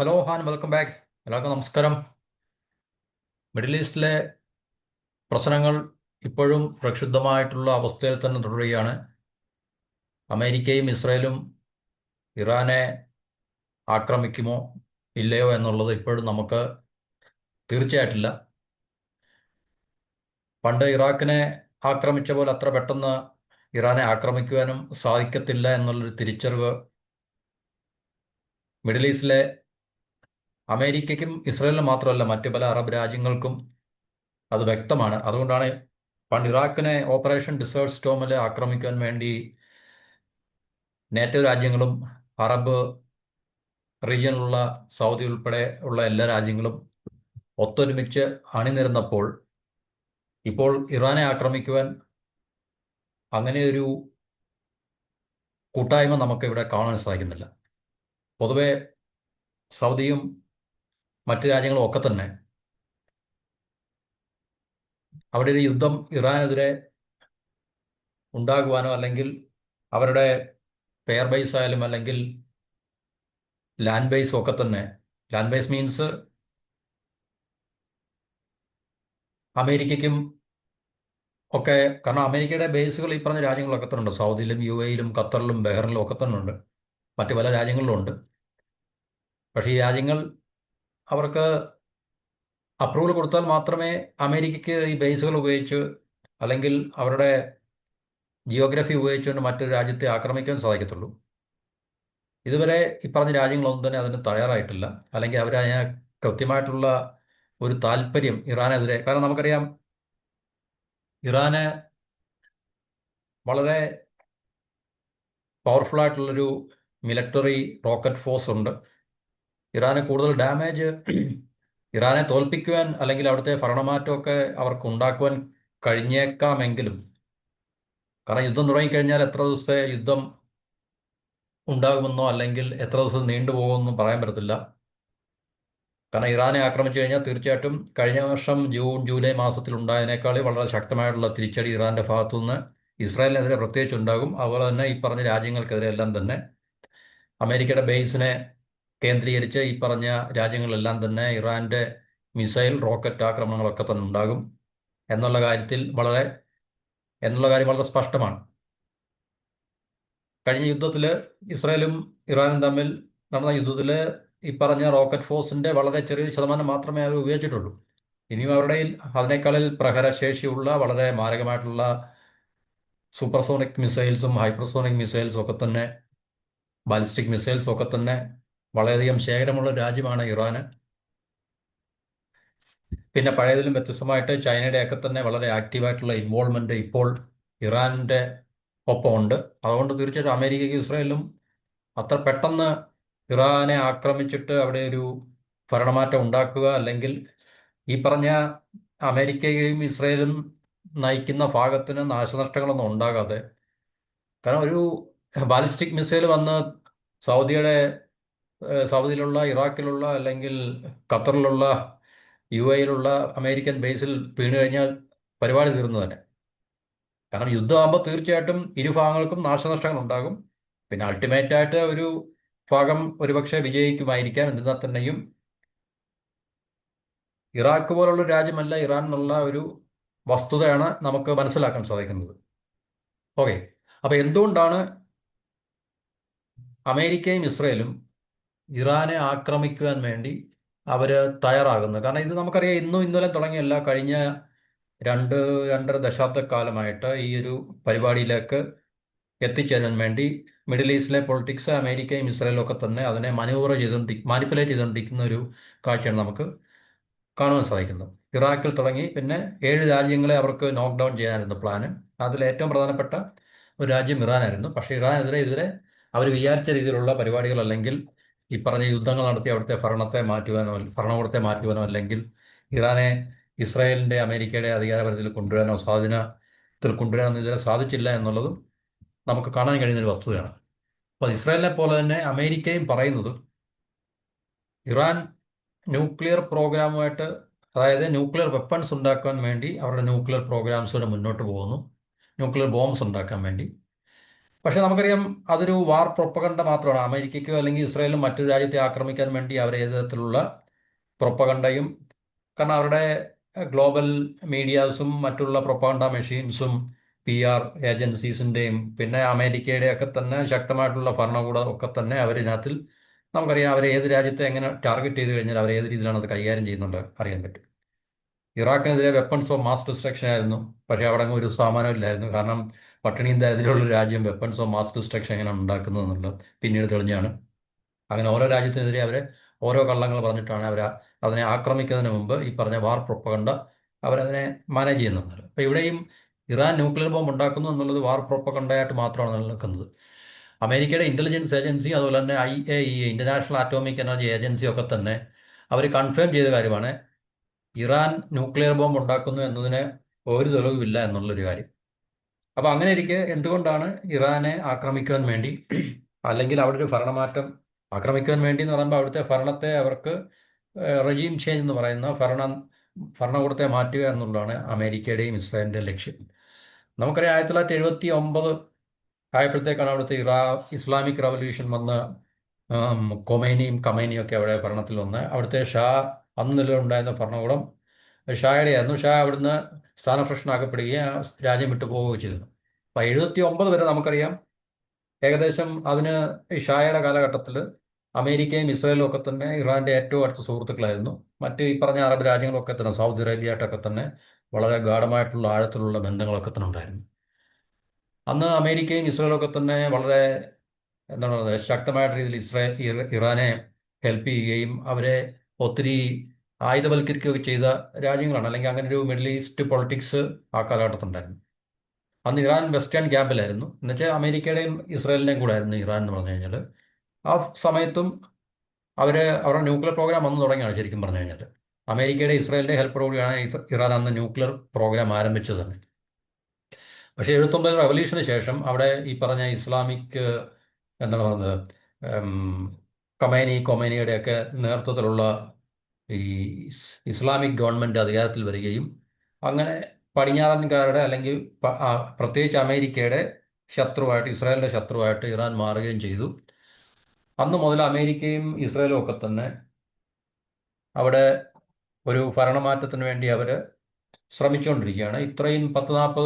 Hello Han, welcome back. എല്ലാവർക്കും നമസ്കാരം. Middle ഈസ്റ്റിലെ പ്രശ്നങ്ങൾ ഇപ്പോഴും പ്രക്ഷുബ്ധമായിട്ടുള്ള അവസ്ഥയിൽ തന്നെ തുടരുകയാണ്. അമേരിക്കയും ഇസ്രയേലും ഇറാനെ ആക്രമിക്കുമോ ഇല്ലയോ എന്നുള്ളത് ഇപ്പോഴും നമുക്ക് തീർച്ചയായിട്ടില്ല. പണ്ട് ഇറാഖിനെ ആക്രമിച്ച പോലെ അത്ര പെട്ടെന്ന് ഇറാനെ ആക്രമിക്കുവാനും സാധിക്കത്തില്ല എന്നുള്ളൊരു തിരിച്ചറിവ് മിഡിൽ ഈസ്റ്റിലെ അമേരിക്കയ്ക്കും ഇസ്രയേലിനും മാത്രമല്ല മറ്റു പല അറബ് രാജ്യങ്ങൾക്കും അത് വ്യക്തമാണ്. അതുകൊണ്ടാണ് പണ്ട് ഇറാഖിനെ ഓപ്പറേഷൻ ഡിസേർട്ട് സ്റ്റോമിൽ ആക്രമിക്കാൻ വേണ്ടി നേറ്റോ രാജ്യങ്ങളും അറബ് റീജിയനിലുള്ള സൗദി ഉൾപ്പെടെ ഉള്ള എല്ലാ രാജ്യങ്ങളും ഒത്തൊരുമിച്ച് അണിനിരന്നപ്പോൾ ഇപ്പോൾ ഇറാനെ ആക്രമിക്കുവാൻ അങ്ങനെയൊരു കൂട്ടായ്മ നമുക്ക് ഇവിടെ കാണാൻ സാധിക്കുന്നില്ല. പൊതുവെ സൗദിയും മറ്റ് രാജ്യങ്ങളും ഒക്കെ തന്നെ അവിടെ ഒരു യുദ്ധം ഇറാനെതിരെ ഉണ്ടാകുവാനോ അല്ലെങ്കിൽ അവരുടെ എയർ ബേസ് ആയാലും അല്ലെങ്കിൽ ലാൻഡ് ബേസും ഒക്കെ തന്നെ, ലാൻഡ് ബേസ് മീൻസ് അമേരിക്കയ്ക്കും ഒക്കെ, കാരണം അമേരിക്കയുടെ ബേസുകൾ ഈ പറഞ്ഞ രാജ്യങ്ങളൊക്കെ തന്നെ ഉണ്ട്. സൗദിയിലും യു എയിലും ഖത്തറിലും ബഹ്റിനിലും ഒക്കെ തന്നെ ഉണ്ട്. മറ്റു പല രാജ്യങ്ങളിലും ഉണ്ട്. പക്ഷേ ഈ രാജ്യങ്ങൾ അവർക്ക് അപ്രൂവൽ കൊടുത്താൽ മാത്രമേ അമേരിക്കയ്ക്ക് ഈ ബേസുകൾ ഉപയോഗിച്ച് അല്ലെങ്കിൽ അവരുടെ ജിയോഗ്രഫി ഉപയോഗിച്ചുകൊണ്ട് മറ്റൊരു രാജ്യത്തെ ആക്രമിക്കാൻ സാധിക്കത്തുള്ളൂ. ഇതുവരെ ഈ പറഞ്ഞ രാജ്യങ്ങളൊന്നും തന്നെ അതിന് തയ്യാറായിട്ടില്ല. അല്ലെങ്കിൽ അവരതിന് കൃത്യമായിട്ടുള്ള ഒരു താല്പര്യം ഇറാനെതിരെ, കാരണം നമുക്കറിയാം ഇറാന് വളരെ പവർഫുൾ ആയിട്ടുള്ളൊരു മിലിറ്ററി റോക്കറ്റ് ഫോഴ്സ് ഉണ്ട്. ഇറാന് കൂടുതൽ ഡാമേജ് ഇറാനെ തോൽപ്പിക്കുവാൻ അല്ലെങ്കിൽ അവിടുത്തെ ഭരണമാറ്റമൊക്കെ അവർക്ക് ഉണ്ടാക്കുവാൻ കഴിഞ്ഞേക്കാമെങ്കിലും, കാരണം യുദ്ധം തുടങ്ങിക്കഴിഞ്ഞാൽ എത്ര ദിവസത്തെ യുദ്ധം ഉണ്ടാകുമെന്നോ അല്ലെങ്കിൽ എത്ര ദിവസം നീണ്ടുപോകുമെന്നും പറയാൻ പറ്റത്തില്ല. കാരണം ഇറാനെ ആക്രമിച്ചു കഴിഞ്ഞാൽ തീർച്ചയായിട്ടും കഴിഞ്ഞ വർഷം ജൂൺ ജൂലൈ മാസത്തിൽ ഉണ്ടായതിനേക്കാൾ വളരെ ശക്തമായിട്ടുള്ള തിരിച്ചടി ഇറാന്റെ ഭാഗത്തുനിന്ന് ഇസ്രായേലിനെതിരെ പ്രത്യേകിച്ച് ഉണ്ടാകും. അതുപോലെ തന്നെ ഈ പറഞ്ഞ രാജ്യങ്ങൾക്കെതിരെ എല്ലാം തന്നെ അമേരിക്കയുടെ ബേസിനെ കേന്ദ്രീകരിച്ച് ഈ പറഞ്ഞ രാജ്യങ്ങളെല്ലാം തന്നെ ഇറാന്റെ മിസൈൽ റോക്കറ്റ് ആക്രമണങ്ങളൊക്കെ തന്നെ ഉണ്ടാകും എന്നുള്ള കാര്യത്തിൽ വളരെ എന്നുള്ള കാര്യം വളരെ സ്പഷ്ടമാണ്. കഴിഞ്ഞ യുദ്ധത്തിൽ ഇസ്രായേലും ഇറാനും തമ്മിൽ നടന്ന യുദ്ധത്തിൽ ഈ പറഞ്ഞ റോക്കറ്റ് ഫോഴ്സിന്റെ വളരെ ചെറിയൊരു ശതമാനം മാത്രമേ അവർ ഉപയോഗിച്ചിട്ടുള്ളൂ. ഇനിയും അവരുടെ അതിനേക്കാളിൽ പ്രഹരശേഷിയുള്ള വളരെ മാരകമായിട്ടുള്ള സൂപ്പർസോണിക് മിസൈൽസും ഹൈപ്പർസോണിക് മിസൈൽസും ഒക്കെ തന്നെ, ബാലിസ്റ്റിക് മിസൈൽസും ഒക്കെ തന്നെ വളരെയധികം ശേഖരമുള്ള രാജ്യമാണ് ഇറാന്. പിന്നെ പഴയതിലും വ്യത്യസ്തമായിട്ട് ചൈനയുടെയൊക്കെ തന്നെ വളരെ ആക്റ്റീവായിട്ടുള്ള ഇൻവോൾവ്മെന്റ് ഇപ്പോൾ ഇറാന്റെ ഒപ്പമുണ്ട്. അതുകൊണ്ട് തീർച്ചയായിട്ടും അമേരിക്കയ്ക്കും ഇസ്രായേലും അത്ര പെട്ടെന്ന് ഇറാനെ ആക്രമിച്ചിട്ട് അവിടെ ഒരു ഭരണമാറ്റം ഉണ്ടാക്കുക അല്ലെങ്കിൽ ഈ പറഞ്ഞ അമേരിക്കയും ഇസ്രായേലും നയിക്കുന്ന ഭാഗത്തിന് നാശനഷ്ടങ്ങളൊന്നും ഉണ്ടാകാതെ, കാരണം ഒരു ബാലിസ്റ്റിക് മിസൈൽ വന്ന് സൗദിയുടെ സൗദിയിലുള്ള ഇറാഖിലുള്ള അല്ലെങ്കിൽ ഖത്തറിലുള്ള യു എയിലുള്ള അമേരിക്കൻ ബേസിൽ വീണ് കഴിഞ്ഞാൽ പരിപാടി തീർന്നു തന്നെ. കാരണം യുദ്ധമാകുമ്പോൾ തീർച്ചയായിട്ടും ഇരുഭാഗങ്ങൾക്കും നാശനഷ്ടങ്ങൾ ഉണ്ടാകും. പിന്നെ അൾട്ടിമേറ്റ് ആയിട്ട് ഒരു ഭാഗം ഒരുപക്ഷെ വിജയിക്കുമായിരിക്കാം. എന്നിരുന്നാൽ തന്നെയും ഇറാഖ് പോലുള്ള രാജ്യമല്ല ഇറാൻ എന്നുള്ള ഒരു വസ്തുതയാണ് നമുക്ക് മനസ്സിലാക്കാൻ സാധിക്കുന്നത്. ഓക്കെ, അപ്പൊ എന്തുകൊണ്ടാണ് അമേരിക്കയും ഇസ്രയേലും ഇറാനെ ആക്രമിക്കുവാൻ വേണ്ടി അവര് തയ്യാറാകുന്നത്? കാരണം ഇത് നമുക്കറിയാം, ഇന്നും ഇന്നലെ തുടങ്ങിയല്ല, കഴിഞ്ഞ രണ്ട് രണ്ടര ദശാബ്ദക്കാലമായിട്ട് ഈ ഒരു പരിപാടിയിലേക്ക് എത്തിച്ചേരാൻ വേണ്ടി മിഡിൽ ഈസ്റ്റിലെ പൊളിറ്റിക്സ് അമേരിക്കയും ഇസ്രായേലും ഒക്കെ തന്നെ അതിനെ മാനിപ്പുലേറ്റ് ചെയ്തുകൊണ്ടിരിക്കുന്ന ഒരു കാഴ്ചയാണ് നമുക്ക് കാണുവാൻ സാധിക്കുന്നത്. ഇറാഖിൽ തുടങ്ങി പിന്നെ 7 രാജ്യങ്ങളെ അവർക്ക് നോക്ക് ഡൗൺ ചെയ്യാനായിരുന്നു പ്ലാന്. അതിൽ ഏറ്റവും പ്രധാനപ്പെട്ട ഒരു രാജ്യം ഇറാനായിരുന്നു. പക്ഷേ ഇറാനെതിരെ ഇതുവരെ അവർ വിചാരിച്ച രീതിയിലുള്ള പരിപാടികൾ അല്ലെങ്കിൽ ഈ പറഞ്ഞ യുദ്ധങ്ങൾ നടത്തി അവിടുത്തെ ഭരണകൂടത്തെ മാറ്റുവാനോ അല്ലെങ്കിൽ ഇറാനെ ഇസ്രായേലിന്റെ അമേരിക്കയുടെ അധികാരപരിധിയിൽ കൊണ്ടുവരാനോ സ്വാധീനത്തിൽ കൊണ്ടുവരാനോ ഇതുവരെ സാധിച്ചില്ല എന്നുള്ളതും നമുക്ക് കാണാൻ കഴിയുന്ന ഒരു വസ്തുതയാണ്. അപ്പോൾ ഇസ്രായേലിനെ പോലെ തന്നെ അമേരിക്കയും പറയുന്നത് ഇറാൻ ന്യൂക്ലിയർ പ്രോഗ്രാമുമായിട്ട്, അതായത് ന്യൂക്ലിയർ വെപ്പൺസ് ഉണ്ടാക്കാൻ വേണ്ടി അവരുടെ ന്യൂക്ലിയർ പ്രോഗ്രാംസോടെ മുന്നോട്ട് പോകുന്നു, ന്യൂക്ലിയർ ബോംബ്സ് ഉണ്ടാക്കാൻ വേണ്ടി. പക്ഷെ നമുക്കറിയാം അതൊരു വാർ പ്രൊപ്പഗണ്ട മാത്രമാണ്. അമേരിക്കയ്ക്കോ അല്ലെങ്കിൽ ഇസ്രായേലിനും മറ്റൊരു രാജ്യത്തെ ആക്രമിക്കാൻ വേണ്ടി അവർ ഏത് തരത്തിലുള്ള പ്രൊപ്പഗണ്ടയും, കാരണം അവരുടെ ഗ്ലോബൽ മീഡിയാസും മറ്റുള്ള പ്രൊപ്പഗണ്ട മെഷീൻസും PR ഏജൻസീസിൻ്റെയും പിന്നെ അമേരിക്കയുടെ ഒക്കെ തന്നെ ശക്തമായിട്ടുള്ള ഭരണകൂടം ഒക്കെ തന്നെ അവരിനകത്തിൽ നമുക്കറിയാം അവർ ഏത് രാജ്യത്തെ എങ്ങനെ ടാർഗറ്റ് ചെയ്ത് കഴിഞ്ഞാൽ അവർ ഏത് രീതിയിലാണ് അത് കൈകാര്യം ചെയ്യുന്നുണ്ട് അറിയാൻ പറ്റും. ഇറാഖിനെതിരെ വെപ്പൺസ് ഓഫ് മാസ് ഡിസ്ട്രക്ഷൻ ആയിരുന്നു, പക്ഷേ അവിടെ അങ്ങ് ഒരു സാമാനം ഇല്ലായിരുന്നു. കാരണം പട്ടിണിയും ദരിദ്രമുള്ള ഒരു രാജ്യം വെപ്പൺസ് ഓഫ് മാസ് ഡിസ്ട്രക്ഷൻ എങ്ങനെയാണ് ഉണ്ടാക്കുന്നതെന്നുള്ളത് പിന്നീട് തെളിഞ്ഞാണ്. അങ്ങനെ ഓരോ രാജ്യത്തിനെതിരെ അവരെ ഓരോ കള്ളങ്ങൾ പറഞ്ഞിട്ടാണ് അവർ അതിനെ ആക്രമിക്കുന്നതിന് മുമ്പ് ഈ പറഞ്ഞ വാർ പ്രൊപ്പഗണ്ട അവരതിനെ മാനേജ് ചെയ്യുന്നുണ്ട്. അപ്പോൾ ഇവിടെയും ഇറാൻ ന്യൂക്ലിയർ ബോംബ് ഉണ്ടാക്കുന്നു എന്നുള്ളത് വാർ പ്രൊപ്പഗണ്ടയായിട്ട് മാത്രമാണ് നിലനിൽക്കുന്നത്. അമേരിക്കയുടെ ഇന്റലിജൻസ് ഏജൻസി അതുപോലെ തന്നെ IAEA international atomic energy agency ഒക്കെ തന്നെ അവർ കൺഫേം ചെയ്ത കാര്യമാണ് ഇറാൻ ന്യൂക്ലിയർ ബോംബ് ഉണ്ടാക്കുന്നു എന്നതിന് ഒരു തെളിവുമില്ല എന്നുള്ളൊരു കാര്യം. അപ്പോൾ അങ്ങനെ ഇരിക്കെ എന്തുകൊണ്ടാണ് ഇറാനെ ആക്രമിക്കുവാൻ വേണ്ടി അല്ലെങ്കിൽ അവിടെ ഒരു ഭരണമാറ്റം ആക്രമിക്കുവാൻ വേണ്ടി എന്ന് പറയുമ്പോൾ അവിടുത്തെ ഭരണത്തെ അവർക്ക് റെജീം ചേഞ്ച് എന്ന് പറയുന്ന ഭരണകൂടത്തെ മാറ്റുക എന്നുള്ളതാണ് അമേരിക്കയുടെയും ഇസ്രായേലിൻ്റെയും ലക്ഷ്യം. നമുക്കറിയാം 1979 ആയപ്പോഴത്തേക്കാണ് അവിടുത്തെ ഇസ്ലാമിക് റവല്യൂഷൻ വന്ന് കൊമൈനിയും കമൈനിയും ഒക്കെ അവിടെ ഭരണത്തിൽ വന്ന് അവിടുത്തെ ഷാ അന്ന് നിലവിലുണ്ടായിരുന്ന ഭരണകൂടം ഷായുടെ ആയിരുന്നു. ഷാ അവിടുന്ന് സ്ഥാനഭ്രഷ്ടനാക്കപ്പെടുകയും രാജ്യം വിട്ടു പോവുകയും ചെയ്തു. അപ്പം 1979 വരെ നമുക്കറിയാം ഏകദേശം അതിന് ഈ ഷായുടെ കാലഘട്ടത്തിൽ അമേരിക്കയും ഇസ്രായേലും ഒക്കെ തന്നെ ഇറാന്റെ ഏറ്റവും അടുത്ത സുഹൃത്തുക്കളായിരുന്നു. മറ്റ് ഈ പറഞ്ഞ അറബ് രാജ്യങ്ങളൊക്കെ തന്നെ സൗദി അറേബ്യയായിട്ടൊക്കെ തന്നെ വളരെ ഗാഢമായിട്ടുള്ള ആഴത്തിലുള്ള ബന്ധങ്ങളൊക്കെ തന്നെ ഉണ്ടായിരുന്നു. അന്ന് അമേരിക്കയും ഇസ്രായേലും ഒക്കെ തന്നെ വളരെ എന്താണ് പറയുന്നത് ശക്തമായിട്ട് രീതിയിൽ ഇറാനെ ഹെൽപ്പ് ചെയ്യുകയും അവരെ ഒത്തിരി ആയുധവൽക്കരിക്കുകയൊക്കെ ചെയ്ത രാജ്യങ്ങളാണ്. അല്ലെങ്കിൽ അങ്ങനെ ഒരു മിഡിൽ ഈസ്റ്റ് പൊളിറ്റിക്സ് ആ കാലഘട്ടത്തിലുണ്ടായിരുന്നു. അന്ന് ഇറാൻ വെസ്റ്റേൺ ക്യാമ്പിലായിരുന്നു. എന്നുവെച്ചാൽ അമേരിക്കയുടെയും ഇസ്രായേലിൻ്റെയും കൂടെ ആയിരുന്നു ഇറാൻ എന്ന് പറഞ്ഞു കഴിഞ്ഞാൽ. ആ സമയത്തും അവരുടെ ന്യൂക്ലിയർ പ്രോഗ്രാം വന്നു തുടങ്ങിയാണ് ശരിക്കും പറഞ്ഞു കഴിഞ്ഞാൽ. അമേരിക്കയുടെ ഇസ്രായേലിൻ്റെ ഹെൽപ്പോടുകൂടിയാണ് ഇറാൻ അന്ന് ന്യൂക്ലിയർ പ്രോഗ്രാം ആരംഭിച്ചത് തന്നെ. പക്ഷേ 79 റവല്യൂഷന് ശേഷം അവിടെ ഈ പറഞ്ഞ ഇസ്ലാമിക് എന്താണ് പറയുന്നത് കൊമേനിയുടെയൊക്കെ നേതൃത്വത്തിലുള്ള ഈ ഇസ്ലാമിക് ഗവൺമെൻറ് അധികാരത്തിൽ വരികയും അങ്ങനെ പടിഞ്ഞാറൻകാരുടെ അല്ലെങ്കിൽ പ്രത്യേകിച്ച് അമേരിക്കയുടെ ശത്രുവായിട്ട് ഇസ്രായേലിൻ്റെ ശത്രുവായിട്ട് ഇറാൻ മാറുകയും ചെയ്തു. അന്ന് മുതൽ അമേരിക്കയും ഇസ്രായേലും ഒക്കെ തന്നെ അവിടെ ഒരു ഭരണമാറ്റത്തിന് വേണ്ടി അവർ ശ്രമിച്ചുകൊണ്ടിരിക്കുകയാണ്. ഇത്രയും 10-40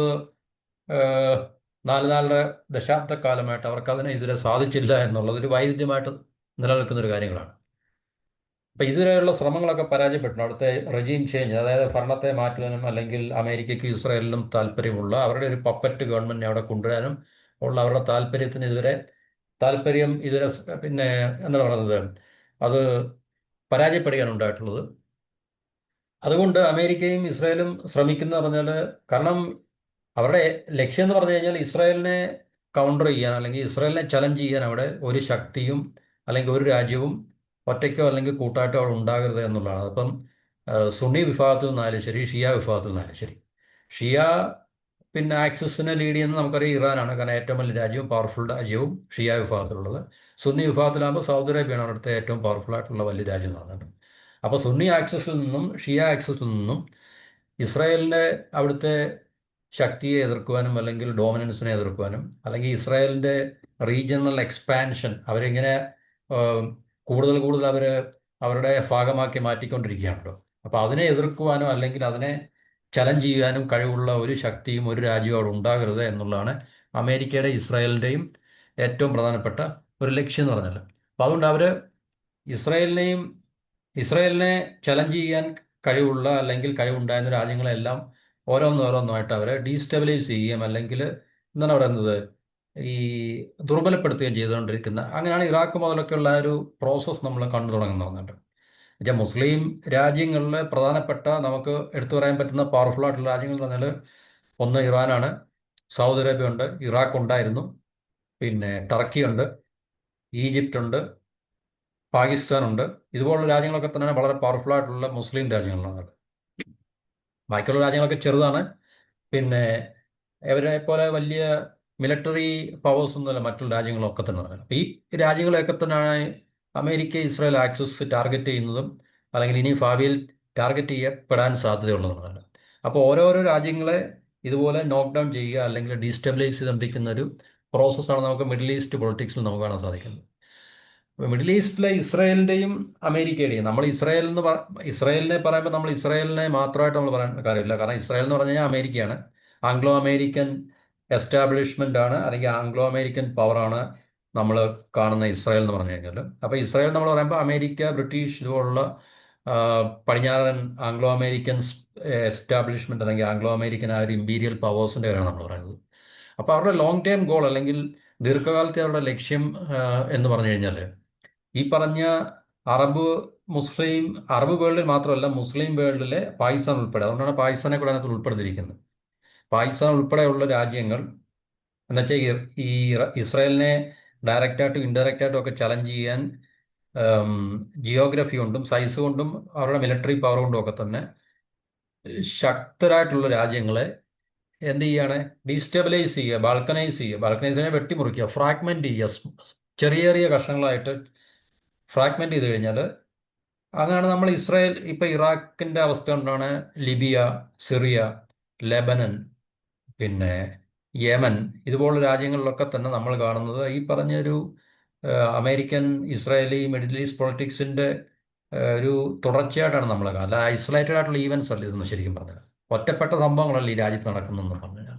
നാലര ദശാബ്ദക്കാലമായിട്ട് അവർക്ക് അതിനെ ഇതുവരെ സാധിച്ചില്ല എന്നുള്ളത് ഒരു വൈരുദ്ധ്യമായിട്ട് നിലനിൽക്കുന്ന ഒരു കാര്യങ്ങളാണ്. അപ്പം ഇതുവരെയുള്ള ശ്രമങ്ങളൊക്കെ പരാജയപ്പെട്ടു. അവിടുത്തെ റെജീം ചേഞ്ച്, അതായത് ഭരണത്തെ മാറ്റാനും അല്ലെങ്കിൽ അമേരിക്കയ്ക്കും ഇസ്രായേലിനും താല്പര്യമുള്ള അവരുടെ ഒരു പപ്പറ്റ് ഗവൺമെൻറ്റിനെ അവിടെ കൊണ്ടുവരാനും ഉള്ള അവരുടെ താല്പര്യം ഇതുവരെ പിന്നെ എന്താണ് പറയുന്നത് അത് പരാജയപ്പെടുകയാണ് ഉണ്ടായിട്ടുള്ളത്. അതുകൊണ്ട് അമേരിക്കയും ഇസ്രായേലും ശ്രമിക്കുന്ന പറഞ്ഞാൽ, കാരണം അവരുടെ ലക്ഷ്യം എന്ന് പറഞ്ഞു കഴിഞ്ഞാൽ ഇസ്രായേലിനെ കൗണ്ടർ ചെയ്യാൻ അല്ലെങ്കിൽ ഇസ്രായേലിനെ ചലഞ്ച് ചെയ്യാൻ അവിടെ ഒരു ശക്തിയും അല്ലെങ്കിൽ ഒരു രാജ്യവും ഒറ്റയ്ക്കോ അല്ലെങ്കിൽ കൂട്ടായിട്ടോ അവിടെ ഉണ്ടാകരുത് എന്നുള്ളതാണ്. അപ്പം സുന്നി വിഭാഗത്തിൽ നിന്നാലും ശരി, ഷിയ വിഭാഗത്തിൽ നിന്നാലും ശരി. ഷിയ പിന്നെ ആക്സിസിനെ ലീഡ് ചെയ്യുന്നത് നമുക്കറിയാം ഇറാനാണ്. കാരണം ഏറ്റവും വലിയ രാജ്യവും പവർഫുൾ രാജ്യവും ഷിയ വിഭാഗത്തിലുള്ളത്. സുന്നി വിഭാഗത്തിലാകുമ്പോൾ സൗദി അറേബ്യയാണ് അവിടുത്തെ ഏറ്റവും പവർഫുൾ ആയിട്ടുള്ള വലിയ രാജ്യം എന്ന് പറഞ്ഞിട്ട്. അപ്പോൾ സുന്നി ആക്സിസിൽ നിന്നും ഷിയ ആക്സിസിൽ നിന്നും ഇസ്രായേലിൻ്റെ അവിടുത്തെ ശക്തിയെ എതിർക്കുവാനും അല്ലെങ്കിൽ ഡോമിനൻസിനെ എതിർക്കുവാനും അല്ലെങ്കിൽ ഇസ്രായേലിൻ്റെ റീജിയണൽ എക്സ്പാൻഷൻ അവരിങ്ങനെ കൂടുതൽ കൂടുതൽ അവരുടെ ഭാഗമാക്കി മാറ്റിക്കൊണ്ടിരിക്കുകയാണല്ലോ. അപ്പോൾ അതിനെ എതിർക്കുവാനോ അല്ലെങ്കിൽ അതിനെ ചലഞ്ച് ചെയ്യാനും കഴിവുള്ള ഒരു ശക്തിയും ഒരു രാജ്യവും അവിടെ ഉണ്ടാകരുത് എന്നുള്ളതാണ് അമേരിക്കയുടെ ഇസ്രായേലിൻ്റെയും ഏറ്റവും പ്രധാനപ്പെട്ട ഒരു ലക്ഷ്യം എന്ന് പറഞ്ഞാൽ. അപ്പോൾ അതുകൊണ്ട് അവർ ഇസ്രായേലിനെ ചലഞ്ച് ചെയ്യാൻ കഴിവുള്ള അല്ലെങ്കിൽ കഴിവുണ്ടായിരുന്ന രാജ്യങ്ങളെല്ലാം ഓരോന്നോരോന്നായിട്ട് അവരെ ഡീസ്റ്റെബിലൈസ് ചെയ്യുകയും അല്ലെങ്കിൽ എന്താണ് പറയുന്നത് ഈ ദുർബലപ്പെടുത്തുകയും ചെയ്തുകൊണ്ടിരിക്കുന്ന, അങ്ങനെയാണ് ഇറാഖ് മുതലൊക്കെയുള്ള ഒരു പ്രോസസ്സ് നമ്മൾ കണ്ടു തുടങ്ങുന്നുണ്ട്. എന്നുവെച്ചാൽ മുസ്ലിം രാജ്യങ്ങളിലെ പ്രധാനപ്പെട്ട നമുക്ക് എടുത്തു പറയാൻ പറ്റുന്ന പവർഫുൾ ആയിട്ടുള്ള രാജ്യങ്ങൾ എന്ന് പറഞ്ഞാൽ ഒന്ന് ഇറാനാണ്, സൗദി അറേബ്യ ഉണ്ട്, ഇറാഖ് ഉണ്ടായിരുന്നു, പിന്നെ ടർക്കി ഉണ്ട്, ഈജിപ്റ്റ് ഉണ്ട്, പാകിസ്ഥാൻ ഉണ്ട്. ഇതുപോലുള്ള രാജ്യങ്ങളൊക്കെ തന്നെ വളരെ പവർഫുൾ ആയിട്ടുള്ള മുസ്ലിം രാജ്യങ്ങളാണ്. ബാക്കിയുള്ള രാജ്യങ്ങളൊക്കെ ചെറുതാണ്. പിന്നെ ഇവരെ പോലെ വലിയ മിലിറ്ററി പവേഴ്സ് ഒന്നുമല്ല മറ്റുള്ള രാജ്യങ്ങളൊക്കെ തന്നെ പറയുന്നത്. അപ്പോൾ ഈ രാജ്യങ്ങളെയൊക്കെ തന്നെയാണ് അമേരിക്ക ഇസ്രായേൽ ആക്സിസ് ടാർഗറ്റ് ചെയ്യുന്നതും അല്ലെങ്കിൽ ഇനി ഭാവിയിൽ ടാർഗറ്റ് ചെയ്യപ്പെടാൻ സാധ്യതയുള്ളതാണ്. അപ്പോൾ ഓരോരോ രാജ്യങ്ങളെ ഇതുപോലെ നോക്ക് ഡൗൺ ചെയ്യുക അല്ലെങ്കിൽ ഡീസ്റ്റെബിലൈസ് ചെയ്തുകൊണ്ടിരിക്കുന്ന ഒരു പ്രോസസ്സാണ് നമുക്ക് മിഡിൽ ഈസ്റ്റ് പൊളിറ്റിക്സിൽ നമുക്ക് കാണാൻ സാധിക്കുന്നത്. അപ്പോൾ മിഡിൽ ഈസ്റ്റിലെ ഇസ്രായേലിൻ്റെയും അമേരിക്കയുടെയും, നമ്മൾ ഇസ്രായേലിനെ പറയുമ്പോൾ നമ്മൾ ഇസ്രായേലിനെ മാത്രമായിട്ട് നമ്മൾ പറയാൻ കാര്യമില്ല. കാരണം ഇസ്രായേൽ എന്ന് പറഞ്ഞു കഴിഞ്ഞാൽ അമേരിക്കയാണ്, ആംഗ്ലോ അമേരിക്കൻ എസ്റ്റാബ്ലിഷ്മെൻ്റ് ആണ്, അല്ലെങ്കിൽ ആംഗ്ലോ അമേരിക്കൻ പവറാണ് നമ്മൾ കാണുന്ന ഇസ്രായേൽ എന്ന് പറഞ്ഞു കഴിഞ്ഞാൽ. അപ്പോൾ ഇസ്രായേൽ നമ്മൾ പറയുമ്പോൾ അമേരിക്ക, ബ്രിട്ടീഷ് ഇതുപോലുള്ള ആ, പടിഞ്ഞാറൻ ആംഗ്ലോ അമേരിക്കൻ എസ്റ്റാബ്ലിഷ്മെൻ്റ് അല്ലെങ്കിൽ ആംഗ്ലോ അമേരിക്കൻ ആ ഒരു ഇമ്പീരിയൽ പവേഴ്സിൻ്റെ കാര്യമാണ് നമ്മൾ പറയുന്നത്. അപ്പോൾ അവരുടെ ലോങ് ടേം ഗോൾ അല്ലെങ്കിൽ ദീർഘകാലത്തെ അവരുടെ ലക്ഷ്യം എന്ന് പറഞ്ഞു കഴിഞ്ഞാൽ ഈ പറഞ്ഞ അറബ് മുസ്ലിം അറബ് വേൾഡിൽ മാത്രമല്ല, മുസ്ലിം വേൾഡിലെ പാകിസ്ഥാൻ ഉൾപ്പെടെ, അതുകൊണ്ടാണ് പാകിസ്ഥാനെ കൂടെ അതിനകത്ത് ഉൾപ്പെടുത്തിയിരിക്കുന്നത്. പാകിസ്ഥാൻ ഉൾപ്പെടെയുള്ള രാജ്യങ്ങൾ എന്നുവെച്ചാൽ ഈ ഇസ്രായേലിനെ ഡയറക്റ്റായിട്ടും ഇൻഡയറക്റ്റായിട്ടും ഒക്കെ ചലഞ്ച് ചെയ്യാൻ ജിയോഗ്രഫി കൊണ്ടും സൈസ് കൊണ്ടും അവരുടെ മിലിറ്ററി പവർ കൊണ്ടും ഒക്കെ തന്നെ ശക്തരായിട്ടുള്ള രാജ്യങ്ങളെ എന്ത് ചെയ്യാണ്, ഡീസ്റ്റെബിലൈസ് ചെയ്യുക, ബാൾക്കനൈസ് ചെയ്യാൻ വെട്ടിമുറിക്കുക, ഫ്രാഗ്മെന്റ് ചെയ്യുക, ചെറിയ ചെറിയ കഷ്ണങ്ങളായിട്ട് ഫ്രാഗ്മെന്റ് ചെയ്ത് കഴിഞ്ഞാൽ, അങ്ങനെയാണ് നമ്മൾ ഇസ്രായേൽ ഇപ്പം ഇറാഖിൻ്റെ അവസ്ഥ കൊണ്ടാണ് ലിബിയ, സിറിയ, ലെബനൻ, പിന്നെ യമൻ ഇതുപോലുള്ള രാജ്യങ്ങളിലൊക്കെ തന്നെ നമ്മൾ കാണുന്നത് ഈ പറഞ്ഞൊരു അമേരിക്കൻ ഇസ്രായേലി മിഡിൽ ഈസ്റ്റ് പൊളിറ്റിക്സിൻ്റെ ഒരു തുടർച്ചയായിട്ടാണ് നമ്മൾ കാണുന്നത്. അല്ല ഐസൊലേറ്റഡ് ആയിട്ടുള്ള ഈവൻസ് അല്ല ഇതൊന്നും ശരിക്കും പറഞ്ഞാൽ, ഒറ്റപ്പെട്ട സംഭവങ്ങളല്ല ഈ രാജ്യത്ത് നടക്കുന്നതെന്ന് പറഞ്ഞു കഴിഞ്ഞാൽ.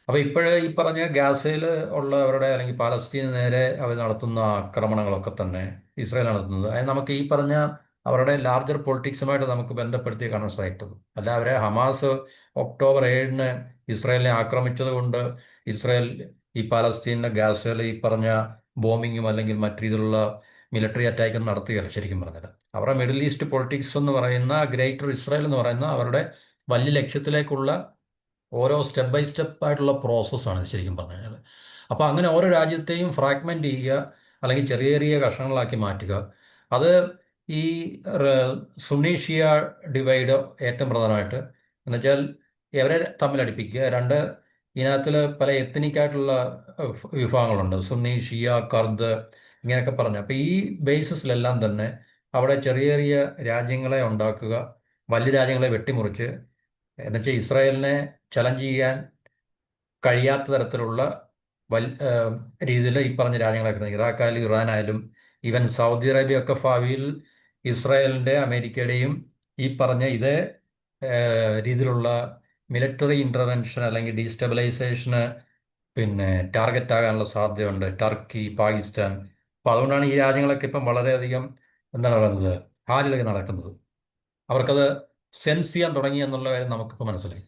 അപ്പോൾ ഇപ്പോഴേ ഈ പറഞ്ഞ ഗാസയിൽ ഉള്ള അവരുടെ അല്ലെങ്കിൽ പാലസ്തീന് നേരെ അവർ നടത്തുന്ന ആക്രമണങ്ങളൊക്കെ തന്നെ ഇസ്രായേൽ നടത്തുന്നത്, അത് നമുക്ക് ഈ പറഞ്ഞ അവരുടെ ലാർജർ പൊളിറ്റിക്സുമായിട്ട് നമുക്ക് ബന്ധപ്പെടുത്തി കാണാൻ സാധിക്കും. അല്ല അവരെ ഹമാസ് ഒക്ടോബർ 7-ന് ഇസ്രായേലിനെ ആക്രമിച്ചത് കൊണ്ട് ഇസ്രായേൽ ഈ പാലസ്തീനിലെ ഗാസയിൽ ഈ പറഞ്ഞ ബോംബിങ്ങും അല്ലെങ്കിൽ മറ്റു രീതിയിലുള്ള മിലിറ്ററി അറ്റാക്കും നടത്തുകയല്ല ശരിക്കും പറഞ്ഞത്. അവരുടെ മിഡിൽ ഈസ്റ്റ് പൊളിറ്റിക്സ് എന്ന് പറയുന്ന ഗ്രേറ്റർ ഇസ്രായേൽ എന്ന് പറയുന്ന അവരുടെ വലിയ ലക്ഷ്യത്തിലേക്കുള്ള ഓരോ സ്റ്റെപ്പ് ബൈ സ്റ്റെപ്പ് ആയിട്ടുള്ള പ്രോസസ്സാണ് ഇത് ശരിക്കും പറഞ്ഞു കഴിഞ്ഞാൽ. അപ്പോൾ അങ്ങനെ ഓരോ രാജ്യത്തെയും ഫ്രാഗ്മെന്റ് ചെയ്യുക, അല്ലെങ്കിൽ ചെറിയ ചെറിയ കഷ്ണങ്ങളാക്കി മാറ്റുക. അത് ഈ സുന്നി ഷിയ ഡിവൈഡ് ഏറ്റവും പ്രധാനമായിട്ട് എന്നുവെച്ചാൽ ഇവരെ തമ്മിൽ അടുപ്പിക്കുക. രണ്ട്, ഇതിനകത്തിൽ പല എത്തനിക്കായിട്ടുള്ള വിഭാഗങ്ങളുണ്ട്, സുന്നി, ഷിയ, കർദ് ഇങ്ങനെയൊക്കെ പറഞ്ഞു. അപ്പോൾ ഈ ബേസിസിലെല്ലാം തന്നെ അവിടെ ചെറിയ ചെറിയ രാജ്യങ്ങളെ ഉണ്ടാക്കുക, വലിയ രാജ്യങ്ങളെ വെട്ടിമുറിച്ച്, എന്നുവെച്ചാൽ ഇസ്രായേലിനെ ചലഞ്ച് ചെയ്യാൻ കഴിയാത്ത തരത്തിലുള്ള രീതിയിൽ ഈ പറഞ്ഞ രാജ്യങ്ങളൊക്കെ, ഇറാഖായാലും ഇറാനായാലും ഈവൻ സൗദി അറേബ്യ ഒക്കെ ഭാവിയിൽ ഇസ്രായേലിൻ്റെ അമേരിക്കയുടെയും ഈ പറഞ്ഞ ഇതേ രീതിയിലുള്ള മിലിറ്ററി ഇൻ്റർവെൻഷൻ അല്ലെങ്കിൽ ഡീസ്റ്റെബിലൈസേഷന് പിന്നെ ടാർഗറ്റ് ആകാനുള്ള സാധ്യതയുണ്ട്, ടർക്കി, പാകിസ്ഥാൻ. അപ്പോൾ അതുകൊണ്ടാണ് ഈ രാജ്യങ്ങളൊക്കെ ഇപ്പം വളരെയധികം എന്താണ് പറയുന്നത്, ഹാലിളകി നടക്കുന്നത്. അവർക്കത് സെൻസ് ചെയ്യാൻ തുടങ്ങി എന്നുള്ള കാര്യം നമുക്കിപ്പോൾ മനസ്സിലായി.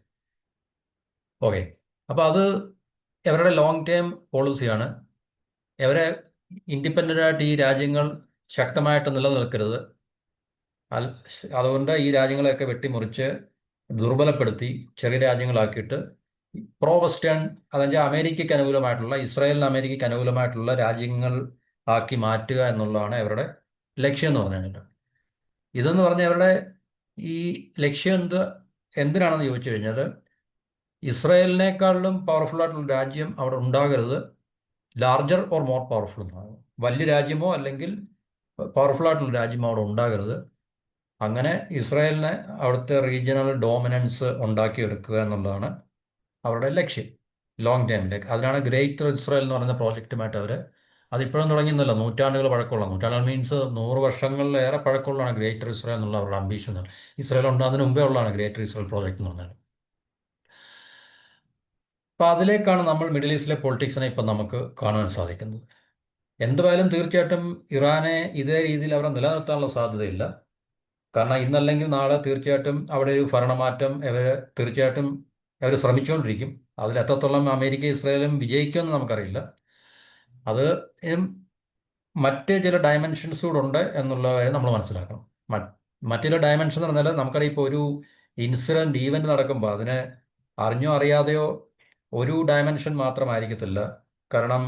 ഓക്കെ, അപ്പോൾ അത് അവരുടെ ലോങ് ടേം പോളിസിയാണ്. അവരെ ഇൻഡിപെൻഡൻ്റ് ആയിട്ട് ഈ രാജ്യങ്ങൾ ശക്തമായിട്ട് നിലനിൽക്കരുത്, അതുകൊണ്ട് ഈ രാജ്യങ്ങളെയൊക്കെ വെട്ടിമുറിച്ച് ദുർബലപ്പെടുത്തി ചെറിയ രാജ്യങ്ങളാക്കിയിട്ട് പ്രോ വെസ്റ്റേൺ, അതെന്നുവെച്ചാൽ അമേരിക്കയ്ക്ക് അനുകൂലമായിട്ടുള്ള, ഇസ്രായേലിന് അമേരിക്കയ്ക്ക് അനുകൂലമായിട്ടുള്ള രാജ്യങ്ങൾ ആക്കി മാറ്റുക എന്നുള്ളതാണ് അവരുടെ ലക്ഷ്യം എന്ന് പറഞ്ഞു കഴിഞ്ഞിട്ട്. ഇതെന്ന് പറഞ്ഞാൽ അവരുടെ ഈ ലക്ഷ്യം എന്തിനാണെന്ന് ചോദിച്ചു കഴിഞ്ഞാൽ, ഇസ്രായേലിനേക്കാളിലും പവർഫുൾ ആയിട്ടുള്ള രാജ്യം അവിടെ ഉണ്ടാകരുത്, ലാർജർ ഓർ മോർ പവർഫുൾ എന്നാണ്. വലിയ രാജ്യമോ അല്ലെങ്കിൽ പവർഫുൾ ആയിട്ടുള്ള രാജ്യമോ അവിടെ ഉണ്ടാകരുത്. അങ്ങനെ ഇസ്രായേലിനെ അവിടുത്തെ റീജിയണൽ ഡോമിനൻസ് ഉണ്ടാക്കിയെടുക്കുക എന്നുള്ളതാണ് അവരുടെ ലക്ഷ്യം ലോങ് ടൈമിലേക്ക്. അതിനാണ് ഗ്രേറ്റർ ഇസ്രായേൽ എന്ന് പറയുന്ന പ്രോജക്റ്റുമായിട്ട് അവർ, അതിപ്പോഴും തുടങ്ങിയെന്നല്ല, നൂറ്റാണ്ടുകൾ പഴക്കമുള്ള, നൂറ്റാണ്ടുകൾ മീൻസ് 100 വർഷങ്ങളിലേറെ പഴക്കമുള്ളതാണ് ഗ്രേറ്റർ ഇസ്രായേൽ എന്നുള്ള അവരുടെ അംബീഷൻ. ഇസ്രായേൽ ഉണ്ടാകുന്നതിന് മുമ്പേ ഉള്ളതാണ് ഗ്രേറ്റർ ഇസ്രായേൽ പ്രോജക്റ്റ് എന്ന് പറഞ്ഞാൽ. അപ്പോൾ അതിലേക്കാണ് നമ്മൾ മിഡിൽ ഈസ്റ്റിലെ പൊളിറ്റിക്സിനെ ഇപ്പം നമുക്ക് കാണാൻ സാധിക്കുന്നത്. എന്തായാലും തീർച്ചയായിട്ടും ഇറാനെ ഇതേ രീതിയിൽ അവിടെ നിലനിർത്താനുള്ള സാധ്യതയില്ല. കാരണം ഇന്നല്ലെങ്കിൽ നാളെ തീർച്ചയായിട്ടും അവിടെ ഒരു ഭരണമാറ്റം തീർച്ചയായിട്ടും അവർ ശ്രമിച്ചുകൊണ്ടിരിക്കും. അതിൽ എത്രത്തോളം അമേരിക്ക ഇസ്രായേലും വിജയിക്കുമെന്ന് നമുക്കറിയില്ല. അത് ഇനിയും മറ്റ് ചില ഡയമെൻഷൻസ് കൂടെ ഉണ്ട് എന്നുള്ള കാര്യം നമ്മൾ മനസ്സിലാക്കണം. മറ്റ് ചില ഡയമെൻഷൻ എന്ന് പറഞ്ഞാൽ നമുക്കറിയാം, ഇപ്പോൾ ഒരു ഈവൻറ്റ് നടക്കുമ്പോൾ അതിനെ അറിഞ്ഞോ അറിയാതെയോ ഒരു ഡയമെൻഷൻ മാത്രമായിരിക്കത്തില്ല, കാരണം